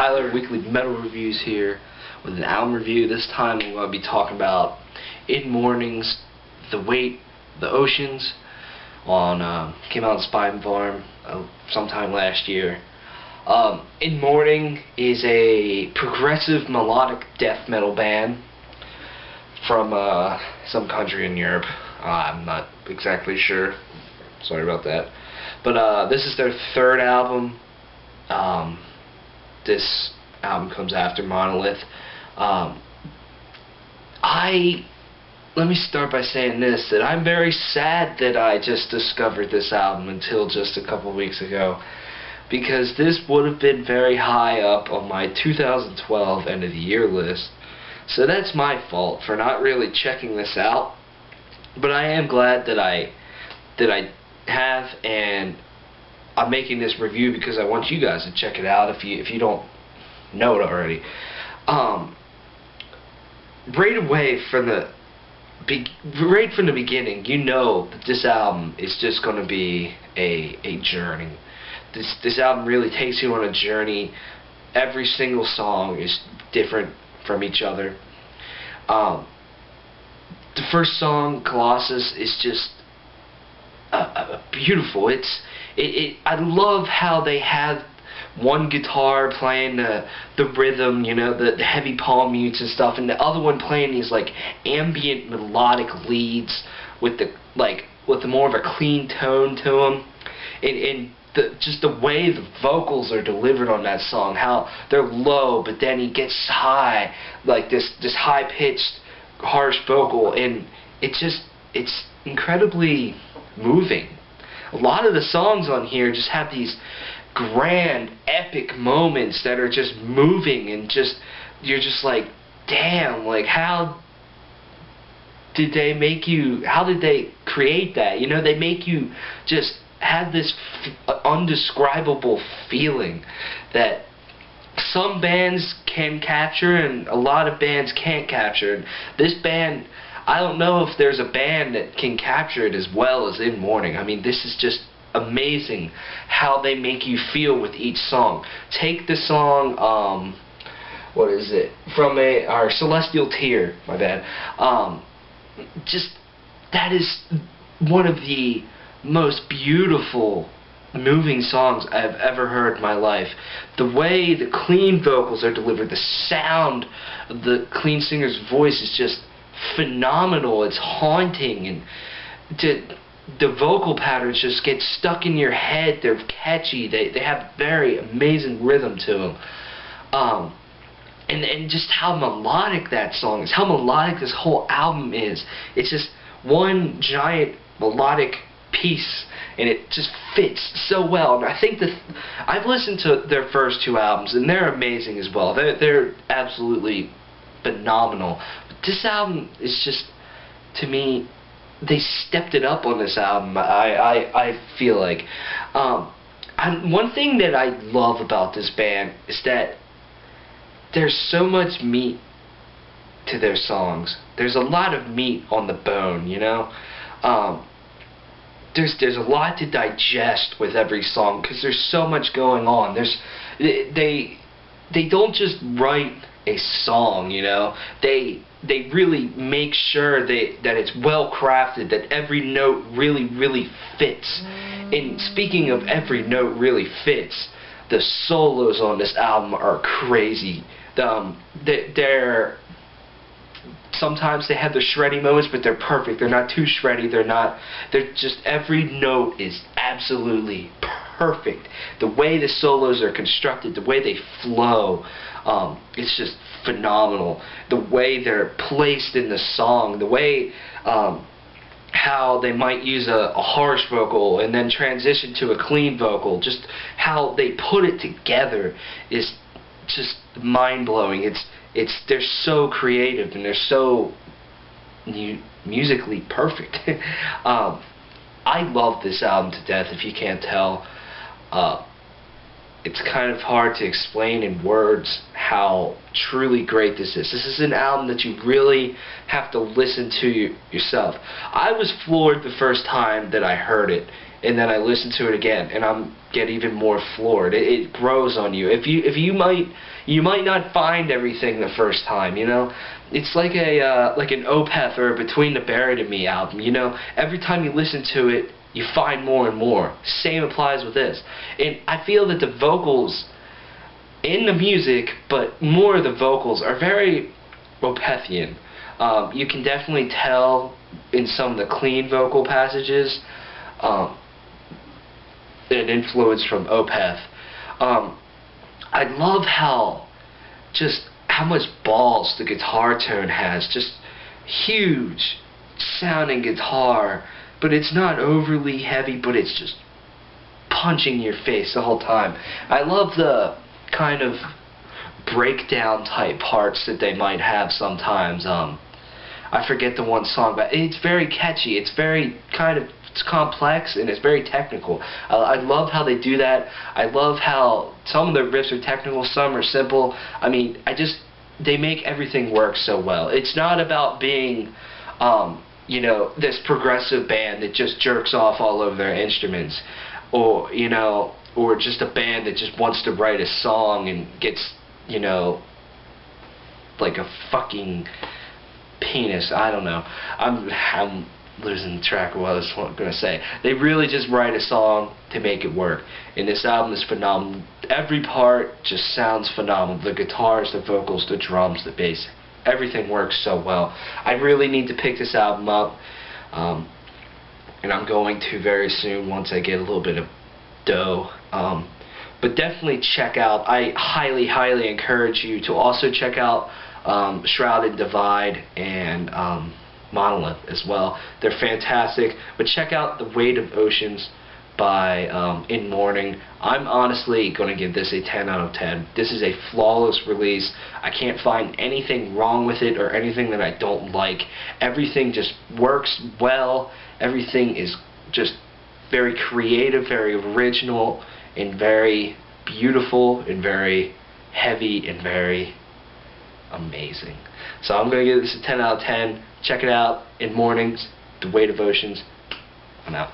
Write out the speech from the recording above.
Tyler, Weekly Metal Reviews here with an album review. This time I'm going to be talking about In Mourning's The Weight, The Oceans. Came out on Spine Farm sometime last year. In Mourning is a progressive melodic death metal band from some country in Europe. I'm not exactly sure. Sorry about that. But this is their third album. This album comes after Monolith. Let me start by saying this, that I'm very sad that I just discovered this album until just a couple weeks ago, because this would have been very high up on my 2012 end of the year list. So that's my fault for not really checking this out. But I am glad that I have, and I'm making this review because I want you guys to check it out if you don't know it already. Right from the beginning, you know that this album is just going to be a journey. This album really takes you on a journey. Every single song is different from each other. The first song, Colossus, is just beautiful. I love how they have one guitar playing the rhythm, you know, the heavy palm mutes and stuff, and the other one playing these like ambient melodic leads with the more of a clean tone to them, and just the way the vocals are delivered on that song, how they're low but then he gets high, like this high pitched harsh vocal, and it's incredibly moving. A lot of the songs on here just have these grand epic moments that are just moving, and you're just like, damn, like how did they create that? You know, they make you just have this undescribable feeling that some bands can capture and a lot of bands can't capture. And this band, I don't know if there's a band that can capture it as well as In Mourning. I mean, this is just amazing how they make you feel with each song. Take the song, what is it? From our Celestial Tear, my bad. That is one of the most beautiful, moving songs I've ever heard in my life. The way the clean vocals are delivered, the sound of the clean singer's voice is just phenomenal. It's haunting, and the vocal patterns just get stuck in your head. They're catchy. They have very amazing rhythm to them. And just how melodic that song is, how melodic this whole album is. It's just one giant melodic piece, and it just fits so well. And I think I've listened to their first two albums, and they're amazing as well. They're absolutely phenomenal. But this album is just, to me, they stepped it up on this album. I feel like one thing that I love about this band is that there's so much meat to their songs. There's a lot of meat on the bone, you know. There's a lot to digest with every song because there's so much going on. They don't just write a song, you know. They really make sure that it's well crafted, that every note really fits. And speaking of every note really fits, the solos on this album are crazy. Sometimes they have their shreddy moments, but they're perfect. They're not too shreddy. They're just, every note is absolutely perfect. The way the solos are constructed, the way they flow, it's just phenomenal. The way they're placed in the song, the way how they might use a harsh vocal and then transition to a clean vocal, just how they put it together is just mind-blowing. They're so creative, and they're so musically perfect. I love this album to death, if you can't tell. It's kind of hard to explain in words how truly great this is. This is an album that you really have to listen to yourself. I was floored the first time that I heard it, and then I listened to it again, and I'm get even more floored. It grows on you. If You might not find everything the first time, you know. It's like an Opeth or a Between the Buried and Me album, you know. Every time you listen to it, you find more and more. Same applies with this. And I feel that the vocals in the music, but more of the vocals, are very Opethian. You can definitely tell in some of the clean vocal passages an influence from Opeth. I love how much balls the guitar tone has. Just huge sounding guitar, but it's not overly heavy, but it's just punching your face the whole time. I love the kind of breakdown type parts that they might have sometimes. I forget the one song, but it's very catchy. It's very it's complex and it's very technical. I love how they do that. I love how some of the riffs are technical, some are simple. I mean, they make everything work so well. It's not about being, you know, this progressive band that just jerks off all over their instruments, or, you know, or just a band that just wants to write a song and gets, you know, like a fucking penis. I don't know. I'm losing track of what I was going to say. They really just write a song to make it work. And this album is phenomenal. Every part just sounds phenomenal. The guitars, the vocals, the drums, the bass. Everything works so well. I really need to pick this album up. And I'm going to very soon once I get a little bit of dough. But definitely check out, I highly, highly encourage you to also check out Shrouded Divide and Monolith as well. They're fantastic. But check out The Weight of Oceans by In Mourning. I'm honestly going to give this a 10 out of 10. This is a flawless release. I can't find anything wrong with it or anything that I don't like. Everything just works well. Everything is just very creative, very original, and very beautiful, and very heavy, and very amazing. So I'm going to give this a 10 out of 10. Check it out. In Mournings, The Weight of Oceans. I'm out.